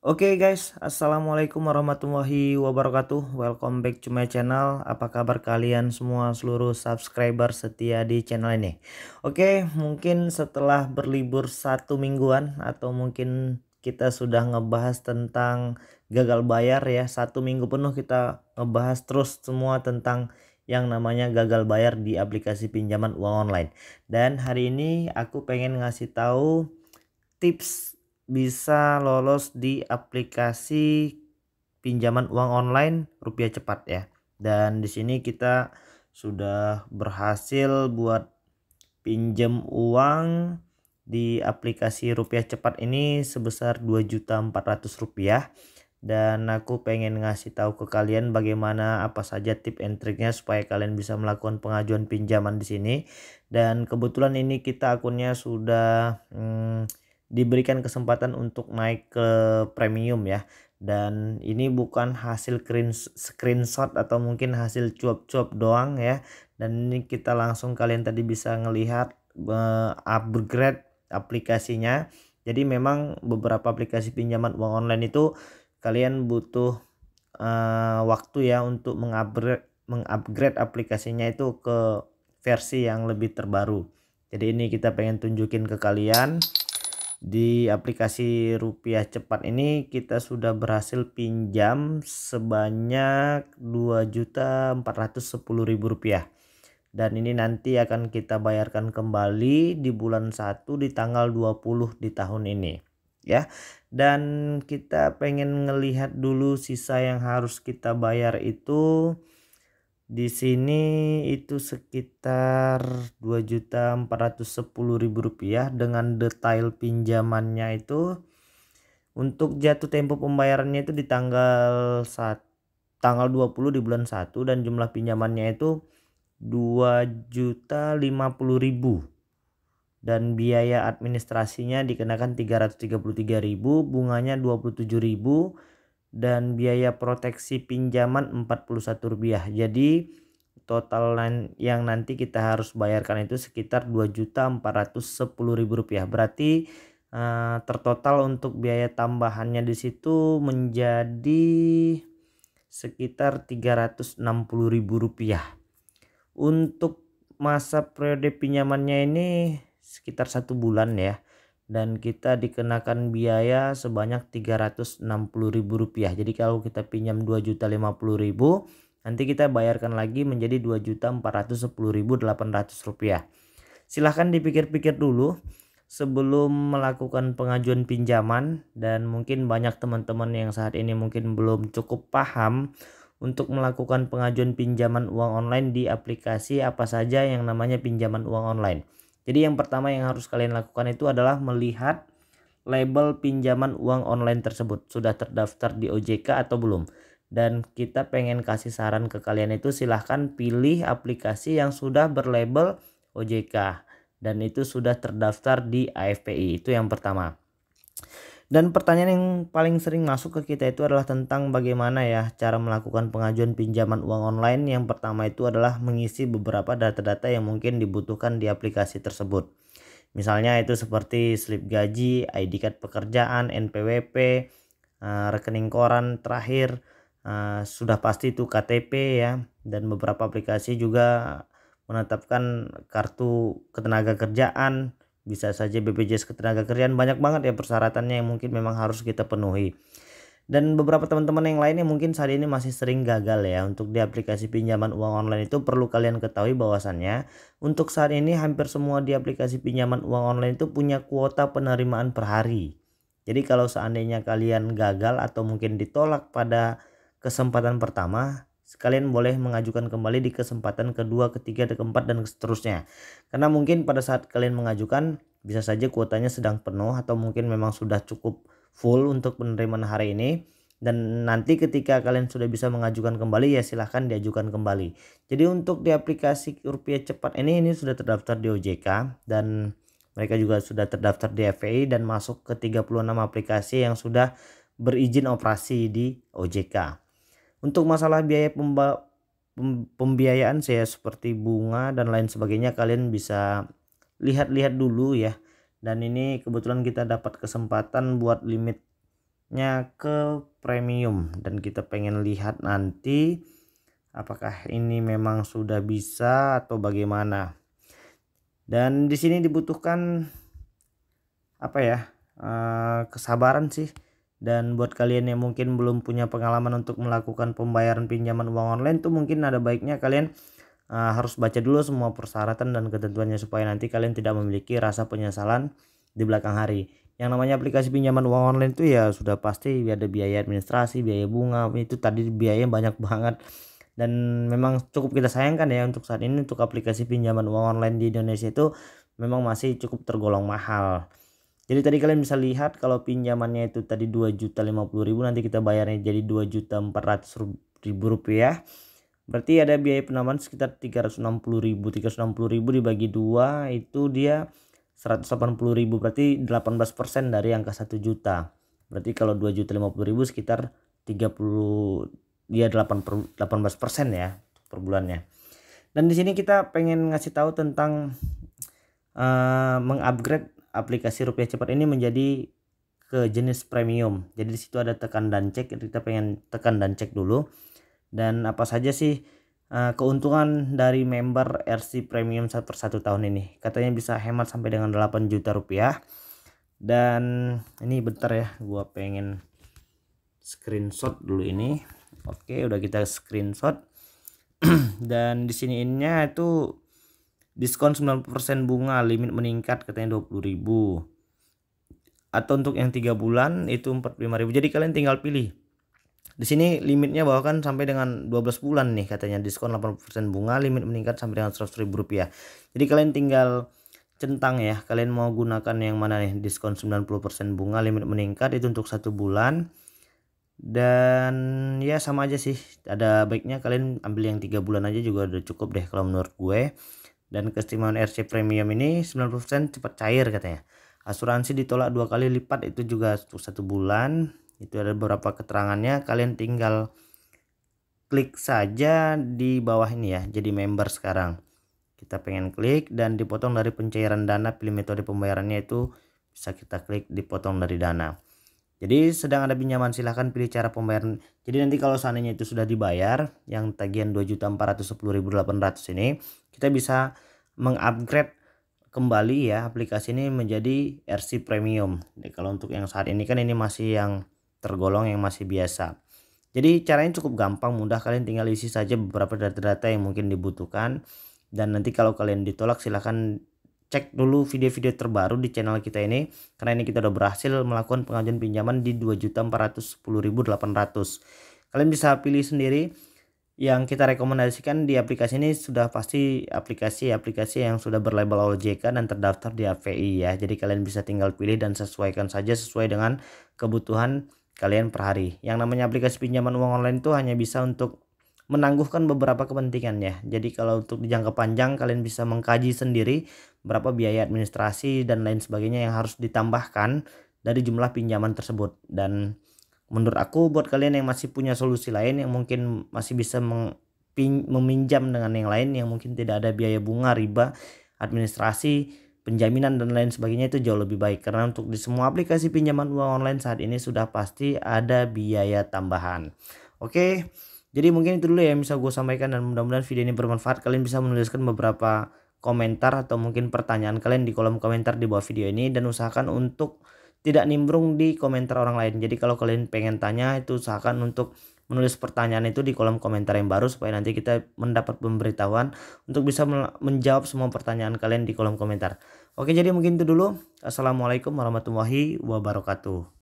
Oke guys, assalamualaikum warahmatullahi wabarakatuh. Welcome back to my channel. Apa kabar kalian semua seluruh subscriber setia di channel ini? Oke, mungkin setelah berlibur 1 mingguan atau mungkin kita sudah ngebahas tentang gagal bayar ya. 1 minggu penuh kita ngebahas terus semua tentang yang namanya gagal bayar di aplikasi pinjaman uang online. Dan hari ini aku pengen ngasih tahu tips bisa lolos di aplikasi pinjaman uang online Rupiah Cepat ya. Dan di sini kita sudah berhasil buat pinjam uang di aplikasi Rupiah Cepat ini sebesar Rp2.400.000, dan aku pengen ngasih tahu ke kalian bagaimana apa saja tip and triknya supaya kalian bisa melakukan pengajuan pinjaman di sini. Dan kebetulan ini kita akunnya sudah diberikan kesempatan untuk naik ke premium ya. Dan ini bukan hasil screenshot atau mungkin hasil cuap-cuap doang ya. Dan ini kita langsung kalian tadi bisa ngelihat upgrade aplikasinya. Jadi memang beberapa aplikasi pinjaman uang online itu kalian butuh waktu ya untuk mengupgrade aplikasinya itu ke versi yang lebih terbaru. Jadi ini kita pengen tunjukin ke kalian. Di aplikasi Rupiah Cepat ini kita sudah berhasil pinjam sebanyak Rp2.410.000, dan ini nanti akan kita bayarkan kembali di bulan 1 di tanggal 20 di tahun ini ya. Dan kita pengen ngelihat dulu sisa yang harus kita bayar itu di sini itu sekitar Rp2.410.000 dengan detail pinjamannya itu. Untuk jatuh tempo pembayarannya itu di tanggal 20 di bulan 1, dan jumlah pinjamannya itu 2.050.000, dan biaya administrasinya dikenakan 333.000, bunganya 27.000, dan biaya proteksi pinjaman Rp41. Jadi total yang nanti kita harus bayarkan itu sekitar Rp2.410.000. Berarti tertotal untuk biaya tambahannya di situ menjadi sekitar Rp360.000. Untuk masa periode pinjamannya ini sekitar 1 bulan ya, dan kita dikenakan biaya sebanyak Rp360.000. Jadi kalau kita pinjam Rp2.050.000, nanti kita bayarkan lagi menjadi Rp2.410.800. Silahkan dipikir-pikir dulu sebelum melakukan pengajuan pinjaman, dan mungkin banyak teman-teman yang saat ini mungkin belum cukup paham untuk melakukan pengajuan pinjaman uang online di aplikasi apa saja yang namanya pinjaman uang online. Jadi yang pertama yang harus kalian lakukan itu adalah melihat label pinjaman uang online tersebut sudah terdaftar di OJK atau belum. Dan kita pengen kasih saran ke kalian itu, silahkan pilih aplikasi yang sudah berlabel OJK dan itu sudah terdaftar di AFPI. Itu yang pertama. Dan pertanyaan yang paling sering masuk ke kita itu adalah tentang bagaimana ya cara melakukan pengajuan pinjaman uang online. Yang pertama itu adalah mengisi beberapa data-data yang mungkin dibutuhkan di aplikasi tersebut. Misalnya itu seperti slip gaji, ID card pekerjaan, NPWP, rekening koran terakhir, sudah pasti itu KTP ya. Dan beberapa aplikasi juga menetapkan kartu ketenagakerjaan, bisa saja BPJS Ketenagakerjaan. Banyak banget ya persyaratannya yang mungkin memang harus kita penuhi. Dan beberapa teman-teman yang lainnya mungkin saat ini masih sering gagal ya untuk di aplikasi pinjaman uang online. Itu perlu kalian ketahui bahwasannya untuk saat ini hampir semua di aplikasi pinjaman uang online itu punya kuota penerimaan per hari. Jadi kalau seandainya kalian gagal atau mungkin ditolak pada kesempatan pertama, kalian boleh mengajukan kembali di kesempatan kedua, ketiga, keempat, dan seterusnya. Karena mungkin pada saat kalian mengajukan bisa saja kuotanya sedang penuh atau mungkin memang sudah cukup full untuk penerimaan hari ini. Dan nanti ketika kalian sudah bisa mengajukan kembali ya silahkan diajukan kembali. Jadi untuk di aplikasi Rupiah Cepat ini sudah terdaftar di OJK, dan mereka juga sudah terdaftar di FPI dan masuk ke 36 aplikasi yang sudah berizin operasi di OJK. Untuk masalah biaya pembiayaan saya seperti bunga dan lain sebagainya kalian bisa lihat-lihat dulu ya. Dan ini kebetulan kita dapat kesempatan buat limit ke premium, dan kita pengen lihat nanti apakah ini memang sudah bisa atau bagaimana. Dan di sini dibutuhkan apa ya, kesabaran sih. Dan buat kalian yang mungkin belum punya pengalaman untuk melakukan pembayaran pinjaman uang online tuh, mungkin ada baiknya kalian harus baca dulu semua persyaratan dan ketentuannya supaya nanti kalian tidak memiliki rasa penyesalan di belakang hari. Yang namanya aplikasi pinjaman uang online itu ya sudah pasti ada biaya administrasi, biaya bunga, itu tadi biayanya banyak banget. Dan memang cukup kita sayangkan ya untuk saat ini untuk aplikasi pinjaman uang online di Indonesia itu memang masih cukup tergolong mahal. Jadi tadi kalian bisa lihat kalau pinjamannya itu tadi 2.050.000, nanti kita bayarnya jadi 2.400.000 rupiah. Berarti ada biaya penambahan sekitar 360.000. 360.000 dibagi 2 itu dia 180.000, berarti 18% dari angka 1 juta. Berarti kalau 2.050.000 sekitar 30, dia 18% ya per bulannya. Dan di sini kita pengen ngasih tahu tentang mengupgrade aplikasi Rupiah Cepat ini menjadi ke jenis premium. Jadi di situ ada tekan dan cek, kita pengen tekan dan cek dulu. Dan apa saja sih keuntungan dari member RC Premium 1 per 1 tahun ini? Katanya bisa hemat sampai dengan 8 juta rupiah. Dan ini bentar ya, gua pengen screenshot dulu ini. Oke, udah kita screenshot. Dan di sini ininya itu diskon 90% bunga, limit meningkat katanya 20.000. Atau untuk yang 3 bulan itu 45.000. Jadi kalian tinggal pilih. Di sini limitnya bahkan sampai dengan 12 bulan nih katanya, diskon 80% bunga, limit meningkat sampai dengan 100.000 rupiah. Jadi kalian tinggal centang ya, kalian mau gunakan yang mana nih, diskon 90% bunga, limit meningkat itu untuk 1 bulan. Dan ya sama aja sih, ada baiknya kalian ambil yang 3 bulan aja juga udah cukup deh kalau menurut gue. Dan keistimewaan RC Premium ini 90% cepat cair katanya. Asuransi ditolak 2 kali lipat itu juga untuk 1 bulan. Itu ada beberapa keterangannya, kalian tinggal klik saja di bawah ini ya, jadi member sekarang. Kita pengen klik dan dipotong dari pencairan dana, pilih metode pembayarannya, itu bisa kita klik dipotong dari dana. Jadi sedang ada pinjaman, silahkan pilih cara pembayaran. Jadi nanti kalau seandainya itu sudah dibayar, yang tagihan 2.410.800 ini, kita bisa mengupgrade kembali ya aplikasi ini menjadi RC Premium. Jadi kalau untuk yang saat ini kan ini masih yang tergolong yang masih biasa. Jadi caranya cukup gampang, mudah, kalian tinggal isi saja beberapa data-data yang mungkin dibutuhkan. Dan nanti kalau kalian ditolak silahkan cek dulu video-video terbaru di channel kita ini, karena ini kita udah berhasil melakukan pengajuan pinjaman di 2.410.800. Kalian bisa pilih sendiri. Yang kita rekomendasikan di aplikasi ini sudah pasti aplikasi yang sudah berlabel OJK dan terdaftar di API ya. Jadi kalian bisa tinggal pilih dan sesuaikan saja sesuai dengan kebutuhan kalian per hari. Yang namanya aplikasi pinjaman uang online itu hanya bisa untuk menangguhkan beberapa kepentingan ya. Jadi kalau untuk di jangka panjang kalian bisa mengkaji sendiri berapa biaya administrasi dan lain sebagainya yang harus ditambahkan dari jumlah pinjaman tersebut. Dan menurut aku buat kalian yang masih punya solusi lain yang mungkin masih bisa meminjam dengan yang lain yang mungkin tidak ada biaya bunga, riba, administrasi, penjaminan dan lain sebagainya, itu jauh lebih baik. Karena untuk di semua aplikasi pinjaman uang online saat ini sudah pasti ada biaya tambahan. Oke, jadi mungkin itu dulu ya yang bisa gue sampaikan, dan mudah-mudahan video ini bermanfaat. Kalian bisa menuliskan beberapa komentar atau mungkin pertanyaan kalian di kolom komentar di bawah video ini, dan usahakan untuk tidak nimbrung di komentar orang lain. Jadi kalau kalian pengen tanya itu usahakan untuk menulis pertanyaan itu di kolom komentar yang baru, supaya nanti kita mendapat pemberitahuan untuk bisa menjawab semua pertanyaan kalian di kolom komentar. Oke, jadi mungkin itu dulu. Assalamualaikum warahmatullahi wabarakatuh.